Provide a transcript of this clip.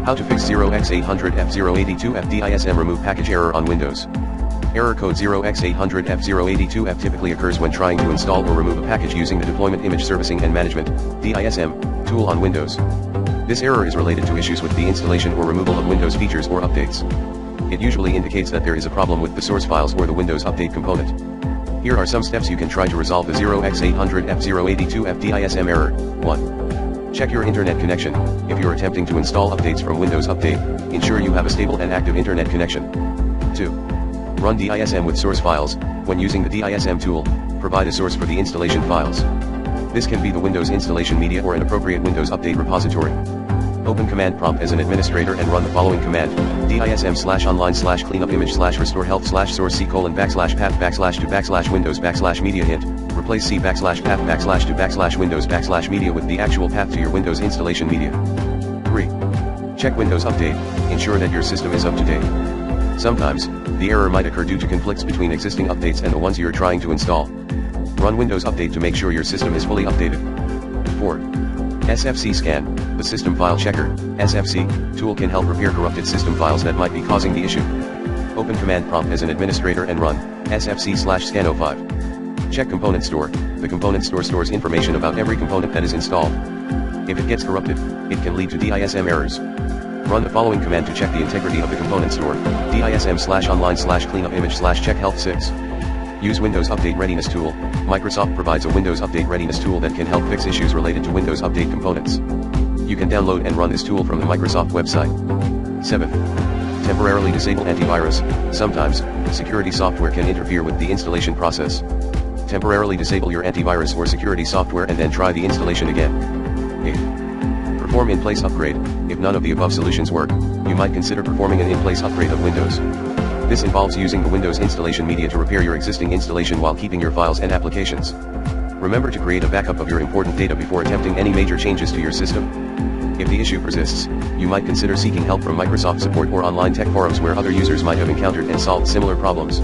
How to fix 0x800f082f DISM remove package error on Windows. Error code 0x800f082f typically occurs when trying to install or remove a package using the Deployment Image Servicing and Management (DISM) tool on Windows. This error is related to issues with the installation or removal of Windows features or updates. It usually indicates that there is a problem with the source files or the Windows Update component. Here are some steps you can try to resolve the 0x800f082f DISM error. 1. Check your internet connection. If you're attempting to install updates from Windows Update, ensure you have a stable and active internet connection. 2. Run DISM with source files. When using the DISM tool, provide a source for the installation files. This can be the Windows installation media or an appropriate Windows Update repository. Open command prompt as an administrator and run the following command: dism/online/cleanup image/restore health/source/c:\path/to/windows/media hint. Replace c/path/to/windows/media with the actual path to your Windows installation media. 3. Check Windows Update. Ensure that your system is up to date. Sometimes, the error might occur due to conflicts between existing updates and the ones you're trying to install. Run Windows Update to make sure your system is fully updated. 4. SFC Scan. The System File Checker (SFC) tool can help repair corrupted system files that might be causing the issue. Open command prompt as an administrator and run sfc/scan05. Check Component Store. The Component Store stores information about every component that is installed. If it gets corrupted, it can lead to DISM errors. Run the following command to check the integrity of the component store: dism/online/cleanup image/check-health6. Use Windows Update Readiness Tool. Microsoft provides a Windows Update Readiness Tool that can help fix issues related to Windows Update components. You can download and run this tool from the Microsoft website. 7. Temporarily disable antivirus. Sometimes, security software can interfere with the installation process. Temporarily disable your antivirus or security software and then try the installation again. 8. Perform in-place upgrade. If none of the above solutions work, you might consider performing an in-place upgrade of Windows. This involves using the Windows installation media to repair your existing installation while keeping your files and applications. Remember to create a backup of your important data before attempting any major changes to your system. If the issue persists, you might consider seeking help from Microsoft support or online tech forums where other users might have encountered and solved similar problems.